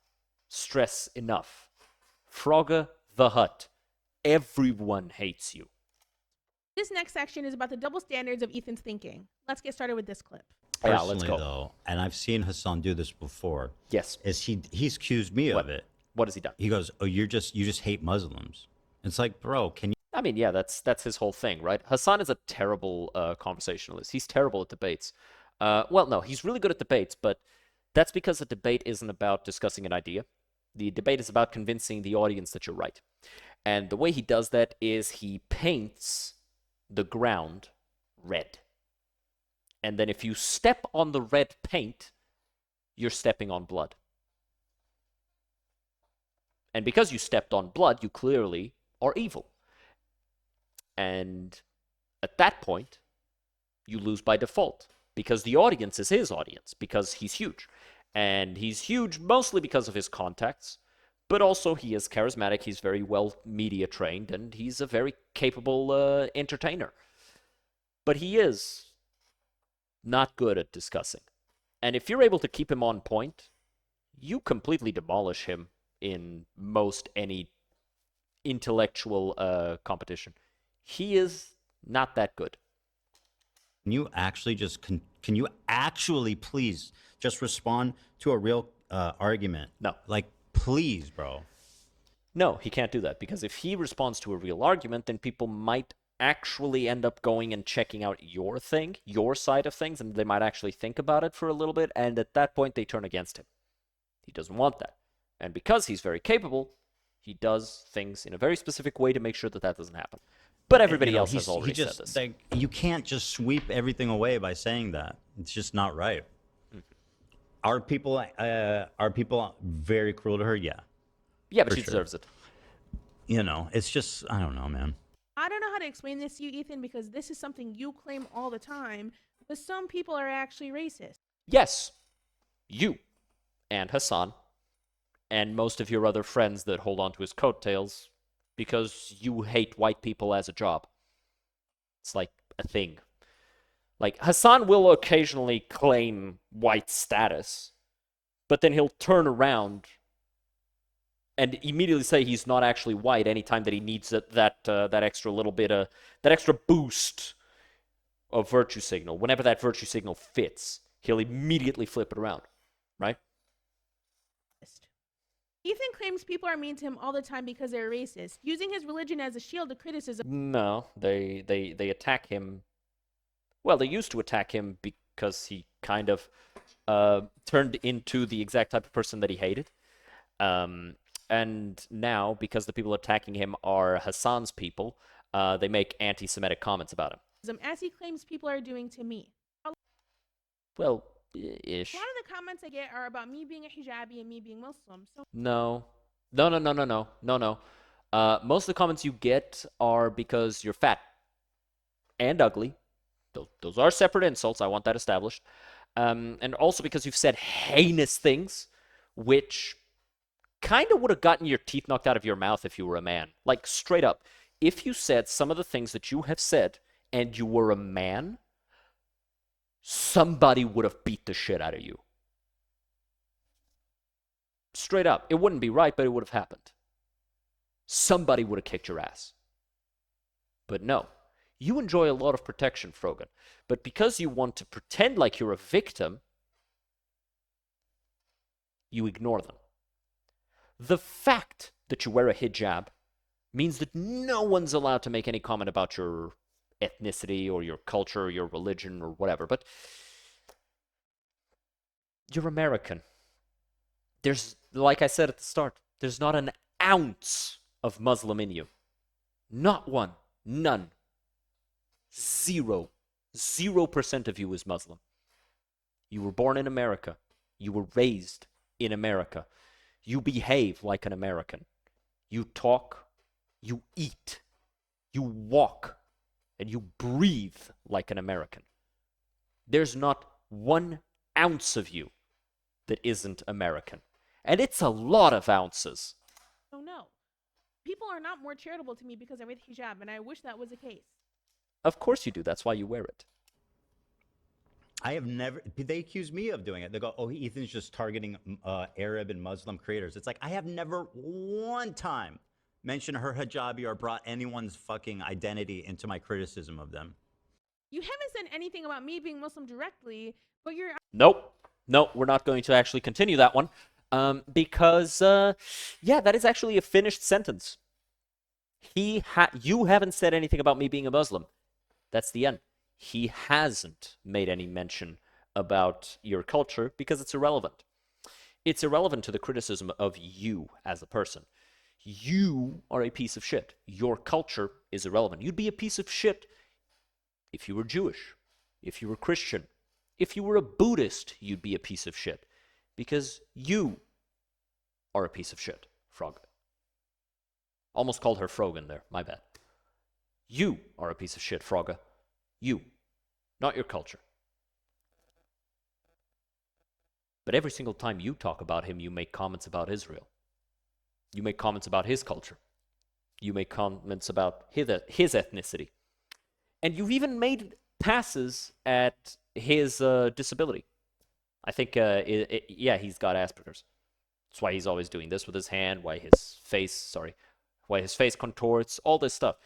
Speaker 1: stress enough. Frogga the Hut. Everyone hates you.
Speaker 2: This next section is about the double standards of Ethan's thinking. Let's get started with this clip.
Speaker 1: Yeah,
Speaker 3: Personally,
Speaker 1: let's go.
Speaker 3: though, and I've seen Hassan do this before,
Speaker 1: Yes.
Speaker 3: is he's accused me
Speaker 1: What?
Speaker 3: of it.
Speaker 1: What has he done?
Speaker 3: He goes, "Oh, you just hate Muslims." It's like, bro, can you?
Speaker 1: I mean, yeah, that's his whole thing, right? Hassan is a terrible conversationalist. He's terrible at debates. Well, no, he's really good at debates, but that's because a debate isn't about discussing an idea. The debate is about convincing the audience that you're right. And the way he does that is he paints the ground red. And then if you step on the red paint, you're stepping on blood. And because you stepped on blood, you clearly are evil. And at that point, you lose by default because the audience is his audience, because he's huge. And he's huge mostly because of his contacts, but also he is charismatic, he's very well media trained, and he's a very capable entertainer. But he is not good at discussing. And if you're able to keep him on point, you completely demolish him in most any intellectual competition. He is not that good.
Speaker 3: Can you actually just can you actually please just respond to a real argument?
Speaker 1: No.
Speaker 3: Like, please, bro.
Speaker 1: No, he can't do that, because if he responds to a real argument, then people might actually end up going and checking out your thing, your side of things, and they might actually think about it for a little bit, and at that point they turn against him. He doesn't want that. And because he's very capable, he does things in a very specific way to make sure that that doesn't happen. But everybody else has already said this.
Speaker 3: Like, you can't just sweep everything away by saying that. It's just not right. Are people very cruel to her? Yeah.
Speaker 1: Yeah, but
Speaker 3: For
Speaker 1: she
Speaker 3: sure.
Speaker 1: deserves it.
Speaker 3: You know, it's just, I don't know, man.
Speaker 2: I don't know how to explain this to you, Ethan, because this is something you claim all the time, but some people are actually racist.
Speaker 1: Yes, you and Hassan and most of your other friends that hold on to his coattails because you hate white people as a job. It's like a thing. Like, Hassan will occasionally claim white status, but then he'll turn around and immediately say he's not actually white anytime that he needs that extra little bit of, that extra boost of virtue signal. Whenever that virtue signal fits, he'll immediately flip it around, right?
Speaker 2: Ethan claims people are mean to him all the time because they're racist, using his religion as a shield to criticism.
Speaker 1: No, they attack him. Well, they used to attack him because he kind of turned into the exact type of person that he hated. And now, because the people attacking him are Hassan's people, they make anti-Semitic comments about him.
Speaker 2: As he claims people are doing to me.
Speaker 1: Well, ish.
Speaker 2: A lot of the comments I get are about me being a hijabi and me being Muslim. So
Speaker 1: No. No. Most of the comments you get are because you're fat and ugly. Those are separate insults. I want that established. And also because you've said heinous things, which kind of would have gotten your teeth knocked out of your mouth if you were a man. Like, straight up. If you said some of the things that you have said and you were a man, somebody would have beat the shit out of you. Straight up. It wouldn't be right, but it would have happened. Somebody would have kicked your ass. But no. You enjoy a lot of protection, Frogan. But because you want to pretend like you're a victim, you ignore them. The fact that you wear a hijab means that no one's allowed to make any comment about your ethnicity or your culture or your religion or whatever. But you're American. There's, like I said at the start, there's not an ounce of Muslim in you. Not one. None. 0% of you is Muslim. You were born in America. You were raised in America. You behave like an American. You talk, you eat, you walk, and you breathe like an American. There's not 1 ounce of you that isn't American. And it's a lot of ounces.
Speaker 2: oh no. People are not more charitable to me because I wear the hijab, and I wish that was the case.
Speaker 1: Of course you do. That's why you wear it.
Speaker 3: I have never, they accuse me of doing it. They go, oh, Ethan's just targeting Arab and Muslim creators. It's like, I have never one time mentioned her hijabi or brought anyone's fucking identity into my criticism of them.
Speaker 2: You haven't said anything about me being Muslim directly, but you're
Speaker 1: Nope. No, we're not going to actually continue that one. Because, yeah, that is actually a finished sentence. You haven't said anything about me being a Muslim. That's the end. He hasn't made any mention about your culture because it's irrelevant. It's irrelevant to the criticism of you as a person. You are a piece of shit. Your culture is irrelevant. You'd be a piece of shit if you were Jewish, if you were Christian, if you were a Buddhist, you'd be a piece of shit because you are a piece of shit, Frog. Almost called her Frogan there, my bad. You are a piece of shit, Frogga. You, not your culture. But every single time you talk about him, you make comments about Israel. You make comments about his culture. You make comments about his ethnicity. And you've even made passes at his disability. I think, yeah, he's got Asperger's. That's why he's always doing this with his hand, why his face contorts, all this stuff.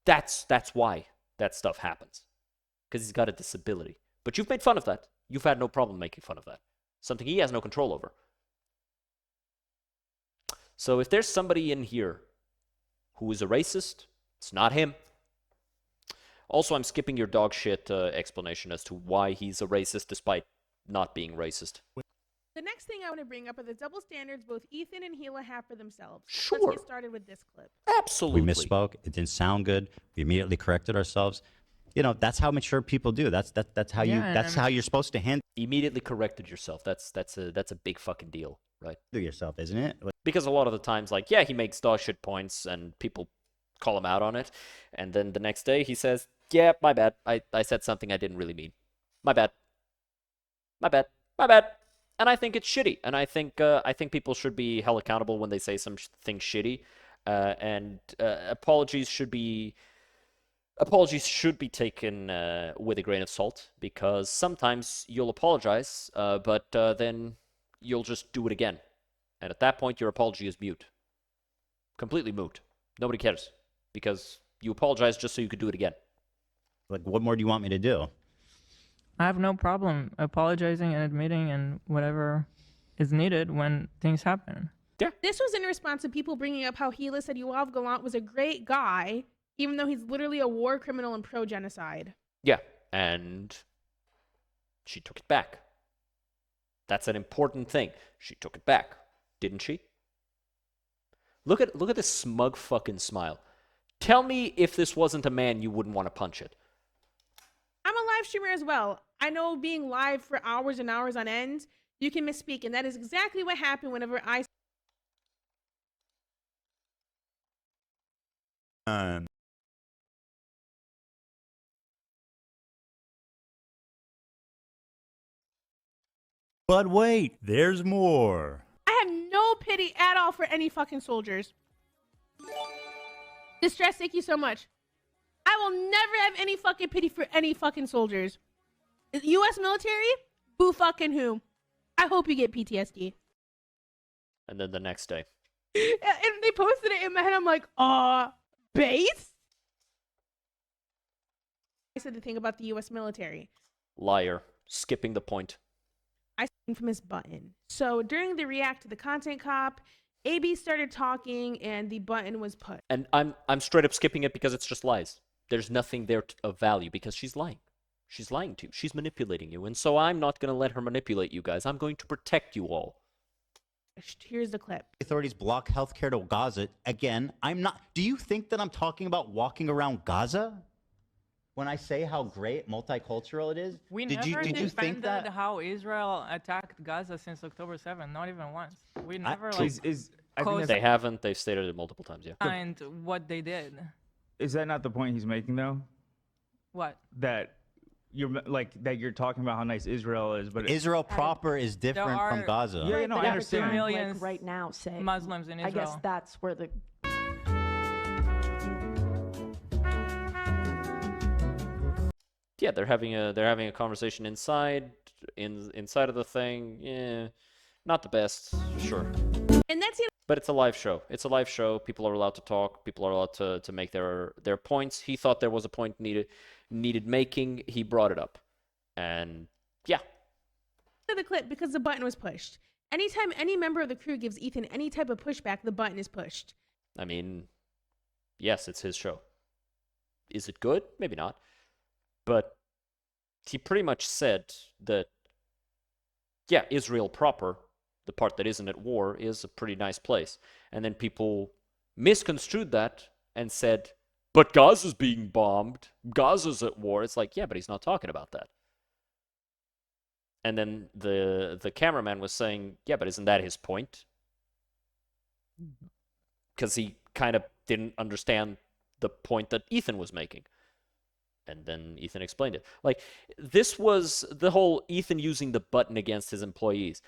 Speaker 1: That's why that stuff happens. Because he's got a disability. But you've made fun of that. You've had no problem making fun of that. Something he has no control over. So if there's somebody in here who is a racist, it's not him. Also, I'm skipping your dog shit explanation as to why he's a racist despite not being racist.
Speaker 2: The next thing I want to bring up are the double standards both Ethan and Gila have for themselves.
Speaker 1: Sure.
Speaker 2: Let's get started with this clip.
Speaker 1: Absolutely.
Speaker 3: We misspoke. It didn't sound good. We immediately corrected ourselves. You know, that's how mature people do. That's how how you're supposed to handle
Speaker 1: Immediately corrected yourself. That's a big fucking deal, right?
Speaker 3: yourself, isn't it?
Speaker 1: Because a lot of the times, like, yeah, he makes dog shit points and people call him out on it. And then the next day he says, yeah, my bad. I said something I didn't really mean. My bad. My bad. My bad. And I think it's shitty. And I think people should be held accountable when they say something shitty. And apologies should be taken with a grain of salt, because sometimes you'll apologize, but then you'll just do it again. And at that point, your apology is mute. Completely moot. Nobody cares, because you apologize just so you could do it again.
Speaker 3: Like, what more do you want me to do?
Speaker 4: I have no problem apologizing and admitting and whatever is needed when things happen.
Speaker 2: This was in response to people bringing up how Gila said Yoav Gallant was a great guy, even though he's literally a war criminal and pro-genocide.
Speaker 1: Yeah, and she took it back. That's an important thing. She took it back, didn't she? Look at this smug fucking smile. Tell me if this wasn't a man, you wouldn't want to punch it.
Speaker 2: I'm a live streamer as well. I know being live for hours and hours on end, you can misspeak, and that is exactly what happened whenever I...
Speaker 3: But wait, there's more.
Speaker 2: I have no pity at all for any fucking soldiers. Distress, thank you so much. I will never have any fucking pity for any fucking soldiers. U.S. military? Boo fucking who? I hope you get PTSD.
Speaker 1: And then the next day.
Speaker 2: And they posted it in my head. I'm like, base? I said the thing about the U.S. military.
Speaker 1: Liar. Skipping the point.
Speaker 2: I infamous button. So during the react to the content cop, AB started talking and the button was put.
Speaker 1: And I'm straight up skipping it because it's just lies. There's nothing there of value because she's lying. She's lying to you. She's manipulating you. And so I'm not going to let her manipulate you guys. I'm going to protect you all.
Speaker 2: Here's the clip.
Speaker 3: Authorities block healthcare to Gaza. Again, I'm not. Do you think that I'm talking about walking around Gaza? When I say how great multicultural it is?
Speaker 4: We
Speaker 3: did
Speaker 4: never
Speaker 3: you think
Speaker 4: defended
Speaker 3: that?
Speaker 4: how Israel attacked Gaza since October 7th, not even once. We never
Speaker 3: I
Speaker 4: like
Speaker 7: I think
Speaker 4: caused
Speaker 1: They haven't. They've stated it multiple times, yeah.
Speaker 4: behind what they did.
Speaker 7: is that not the point he's making though?
Speaker 4: What?
Speaker 7: That you're talking about how nice Israel is, but
Speaker 3: Israel proper is different from
Speaker 4: are-
Speaker 3: Gaza.
Speaker 7: Yeah, you know, I
Speaker 8: but
Speaker 7: understand.
Speaker 8: I'm,
Speaker 4: Millions
Speaker 8: like, right now, say
Speaker 4: Muslims in
Speaker 8: I guess
Speaker 4: Israel.
Speaker 8: that's where the
Speaker 1: Yeah, they're having a conversation inside of the thing. Yeah, not the best, sure.
Speaker 2: And that's it.
Speaker 1: But it's a live show. It's a live show. People are allowed to talk. People are allowed to make their points. He thought there was a point needed making. He brought it up. And yeah.
Speaker 2: The clip because the button was pushed. Anytime any member of the crew gives Ethan any type of pushback, the button is pushed.
Speaker 1: I mean, yes, it's his show. Is it good? Maybe not. But he pretty much said that, yeah, Israel proper, the part that isn't at war, is a pretty nice place. And then people misconstrued that and said, but Gaza's being bombed. Gaza's at war. It's like, yeah, but he's not talking about that. And then the cameraman was saying, yeah, but isn't that his point? Because he kind of didn't understand the point that Ethan was making. And then Ethan explained it. Like, this was the whole Ethan using the button against his employees.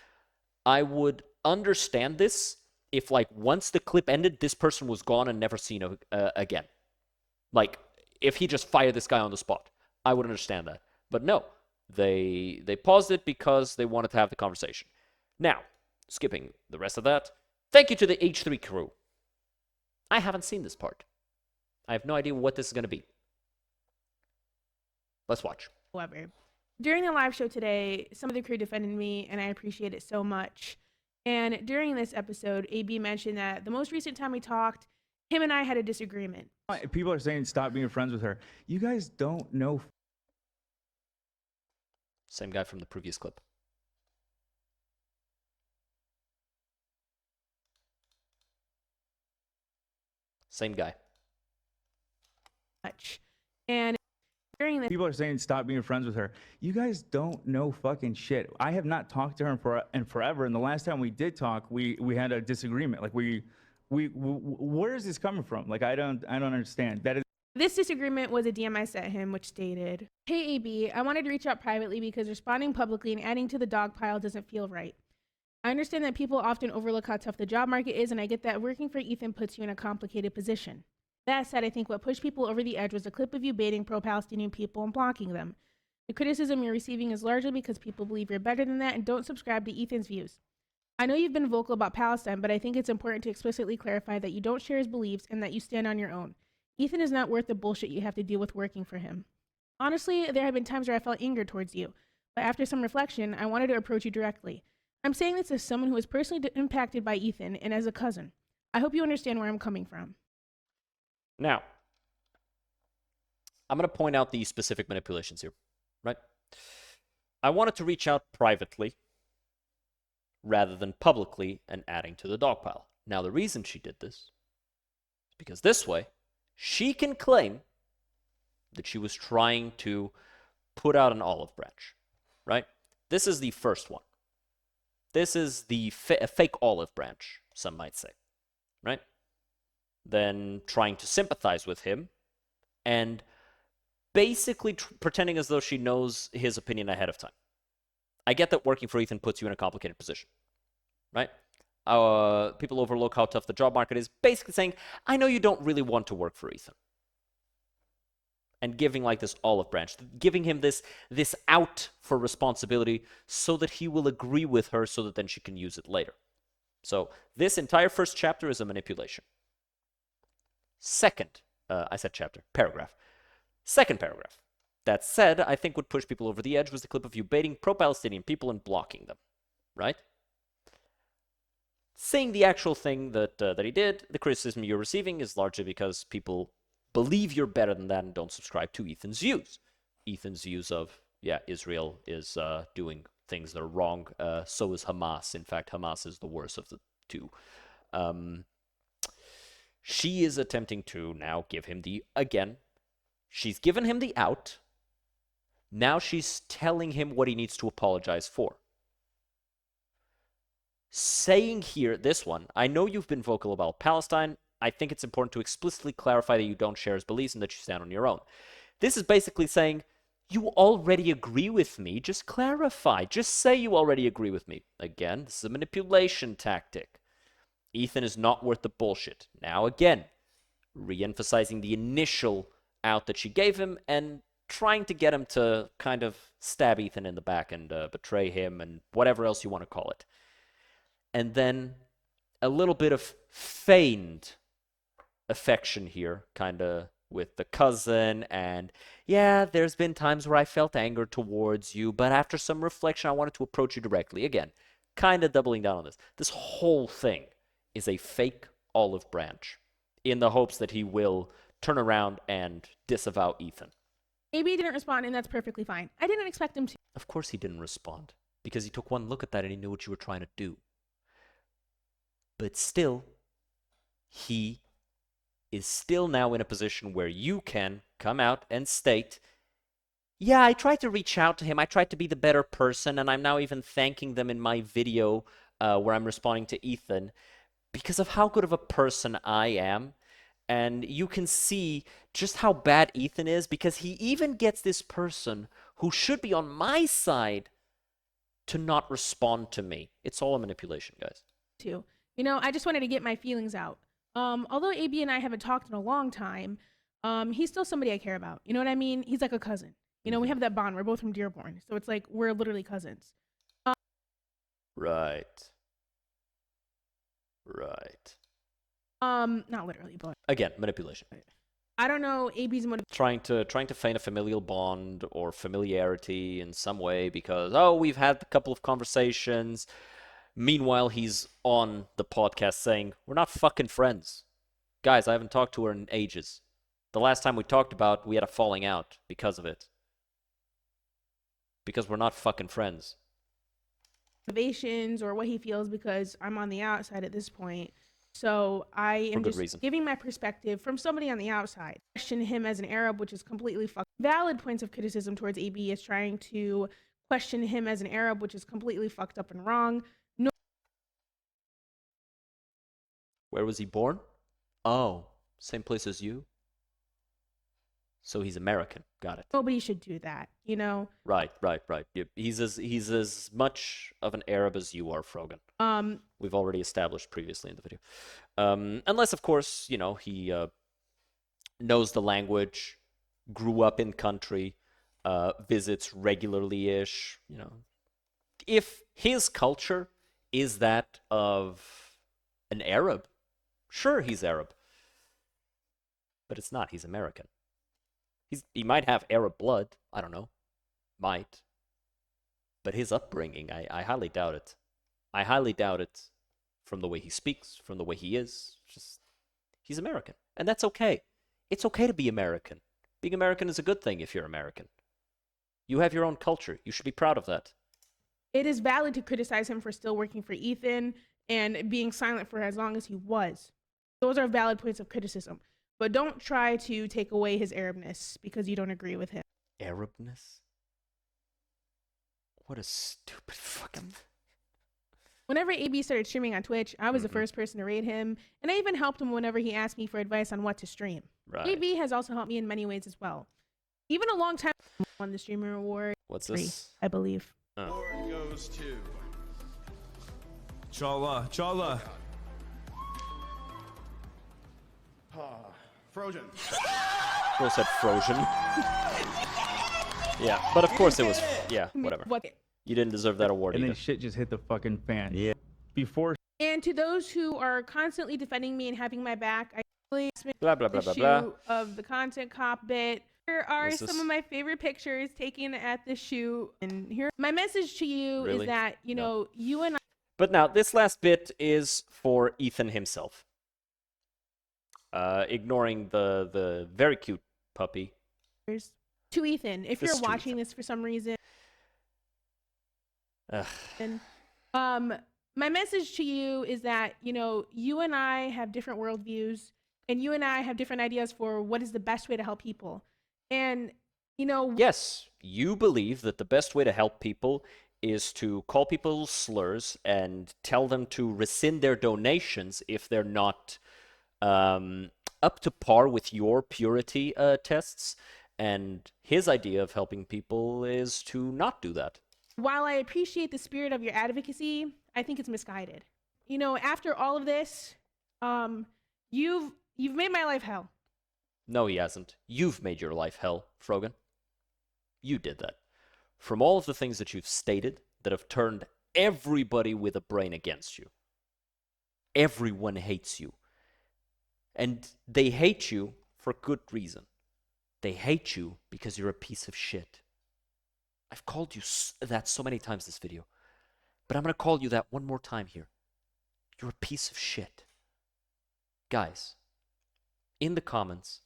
Speaker 1: I would understand this if, like, once the clip ended, this person was gone and never seen again. Like, if he just fired this guy on the spot, I would understand that. But no, They paused it because they wanted to have the conversation. Now, skipping the rest of that, thank you to the H3 crew. I haven't seen this part. I have no idea what this is going to be. Let's watch.
Speaker 2: However, during the live show today, some of the crew defended me, and I appreciate it so much. And during this episode, AB mentioned that the most recent time we talked, him and I had a disagreement.
Speaker 7: People are saying stop being friends with her. You guys don't know.
Speaker 1: Same guy from the previous clip. Same guy.
Speaker 2: Much. And during this
Speaker 7: People are saying stop being friends with her. You guys don't know fucking shit. I have not talked to her in forever. And the last time we did talk, we had a disagreement. Like where is this coming from? Like I don't understand.
Speaker 2: This disagreement was a DM I sent him, which stated, "Hey AB, I wanted to reach out privately because responding publicly and adding to the dog pile doesn't feel right. I understand that people often overlook how tough the job market is, and I get that working for Ethan puts you in a complicated position. That said, I think what pushed people over the edge was a clip of you baiting pro-Palestinian people and blocking them. The criticism you're receiving is largely because people believe you're better than that and don't subscribe to Ethan's views. I know you've been vocal about Palestine, but I think it's important to explicitly clarify that you don't share his beliefs and that you stand on your own. Ethan is not worth the bullshit you have to deal with working for him. Honestly, there have been times where I felt anger towards you, but after some reflection, I wanted to approach you directly. I'm saying this as someone who was personally impacted by Ethan and as a cousin. I hope you understand where I'm coming from."
Speaker 1: Now, I'm going to point out the specific manipulations here, right? I wanted to reach out privately rather than publicly and adding to the dog pile. Now, the reason she did this is because this way, she can claim that she was trying to put out an olive branch, right? This is the first one. This is the fake olive branch, some might say, right? Then trying to sympathize with him and basically pretending as though she knows his opinion ahead of time. I get that working for Ethan puts you in a complicated position, right? People overlook how tough the job market is, basically saying, I know you don't really want to work for Ethan. And giving like this olive branch, giving him this out for responsibility so that he will agree with her so that then she can use it later. So this entire first chapter is a manipulation. Second, I said chapter, paragraph. Second paragraph. That said, I think what pushed people over the edge was the clip of you baiting pro-Palestinian people and blocking them, right? Saying the actual thing that he did, the criticism you're receiving is largely because people believe you're better than that and don't subscribe to Ethan's views. Ethan's views of, yeah, Israel is doing things that are wrong. So is Hamas. In fact, Hamas is the worst of the two. She is attempting to now give him she's given him the out. Now she's telling him what he needs to apologize for. Saying here, this one, I know you've been vocal about Palestine. I think it's important to explicitly clarify that you don't share his beliefs and that you stand on your own. This is basically saying, you already agree with me. Just clarify. Just say you already agree with me. Again, this is a manipulation tactic. Ethan is not worth the bullshit. Now again, re-emphasizing the initial out that she gave him and trying to get him to kind of stab Ethan in the back and betray him and whatever else you want to call it. And then a little bit of feigned affection here, kind of with the cousin, and yeah, there's been times where I felt anger towards you, but after some reflection, I wanted to approach you directly. Again, kind of doubling down on this. This whole thing is a fake olive branch in the hopes that he will turn around and disavow Ethan.
Speaker 2: AB didn't respond, and that's perfectly fine. I didn't expect him to.
Speaker 1: Of course he didn't respond, because he took one look at that and he knew what you were trying to do. But still, he is still now in a position where you can come out and state, yeah, I tried to reach out to him, I tried to be the better person, and I'm now even thanking them in my video where I'm responding to Ethan because of how good of a person I am. And you can see just how bad Ethan is because he even gets this person who should be on my side to not respond to me. It's all a manipulation, guys.
Speaker 2: You know, I just wanted to get my feelings out. Although AB and I haven't talked in a long time, he's still somebody I care about. You know what I mean? He's like a cousin. You know, we have that bond. We're both from Dearborn, so it's like we're literally cousins.
Speaker 1: Right. Right.
Speaker 2: Not literally, but
Speaker 1: Again, manipulation.
Speaker 2: I don't know AB's motivation.
Speaker 1: Trying to feign a familial bond or familiarity in some way because, oh, we've had a couple of conversations. Meanwhile, he's on the podcast saying, we're not fucking friends. Guys, I haven't talked to her in ages. The last time we talked about, we had a falling out because of it. Because we're not fucking friends.
Speaker 2: Motivations or what he feels, because I'm on the outside at this point. So I am
Speaker 1: good
Speaker 2: just
Speaker 1: reason.
Speaker 2: giving my perspective from somebody on the outside. Question him as an Arab, which is completely valid points of criticism towards AB is trying to question him as an Arab, which is completely fucked up and wrong. No,
Speaker 1: Where was he born? Oh, same place as you? So he's American. Got it.
Speaker 2: nobody should do that, you know?
Speaker 1: Right. Yep. He's as much of an Arab as you are, Frogan. We've already established previously in the video. Unless, of course, you know, he knows the language, grew up in country, visits regularly-ish, you know. If his culture is that of an Arab, sure, he's Arab. But it's not. He's American. He might have Arab blood. I don't know. Might. But his upbringing, I highly doubt it. I highly doubt it from the way he speaks, from the way he is. Just, he's American. And that's okay. It's okay to be American. Being American is a good thing if you're American. You have your own culture. You should be proud of that.
Speaker 2: It is valid to criticize him for still working for Ethan and being silent for as long as he was. Those are valid points of criticism. But don't try to take away his Arabness because you don't agree with him.
Speaker 1: Arabness? What a stupid fucking...
Speaker 2: Whenever AB started streaming on Twitch, I was the first person to rate him, and I even helped him whenever he asked me for advice on what to stream.
Speaker 1: Right.
Speaker 2: AB has also helped me in many ways as well. Even a long time ago, he won the Streamer Award.
Speaker 1: What's
Speaker 2: 3,
Speaker 1: this?
Speaker 2: I believe.
Speaker 8: Award goes to Chala. Frogan.
Speaker 1: Girl said Frogan. Yeah, but of course it was... Yeah, whatever.
Speaker 2: What?
Speaker 1: You didn't deserve that award
Speaker 7: And
Speaker 1: either.
Speaker 7: then shit just hit the fucking fan.
Speaker 3: Yeah.
Speaker 7: Before
Speaker 2: And to those who are constantly defending me and having my back, I really
Speaker 1: Blah, blah, blah,
Speaker 2: the
Speaker 1: blah, blah.
Speaker 2: shoot of the content cop bit. Here are
Speaker 1: What's
Speaker 2: some
Speaker 1: this?
Speaker 2: of my favorite pictures taken at the shoot. And here, my message to you
Speaker 1: Really?
Speaker 2: is that, you know, you and
Speaker 1: But now, this last bit is for Ethan himself. Ignoring the very cute puppy.
Speaker 2: to Ethan, if
Speaker 1: This
Speaker 2: you're
Speaker 1: is to
Speaker 2: watching this for some reason,
Speaker 1: Ugh.
Speaker 2: and my message to you is that, you know, you and I have different worldviews, and you and I have different ideas for what is the best way to help people. And, you know,
Speaker 1: Yes, you believe that the best way to help people is to call people slurs and tell them to rescind their donations if they're not up to par with your purity tests. And his idea of helping people is to not do that.
Speaker 2: while I appreciate the spirit of your advocacy, I think it's misguided. You know, after all of this, you've made my life hell.
Speaker 1: No, he hasn't. You've made your life hell, Frogan. You did that. From all of the things that you've stated that have turned everybody with a brain against you. Everyone hates you. And they hate you for good reason. They hate you because you're a piece of shit. I've called you that so many times this video. But I'm going to call you that one more time here. You're a piece of shit. Guys, in the comments,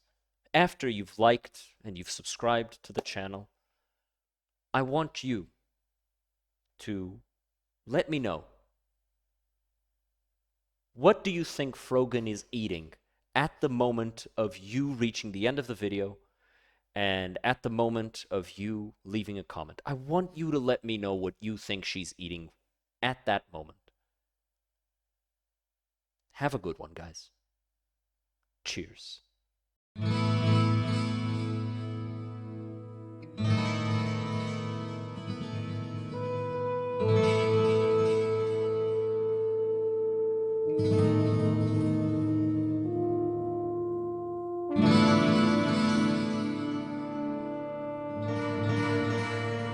Speaker 1: after you've liked and you've subscribed to the channel, I want you to let me know. What do you think Frogan is eating at the moment of you reaching the end of the video and at the moment of you leaving a comment? I want you to let me know what you think she's eating at that moment. Have a good one, guys. Cheers.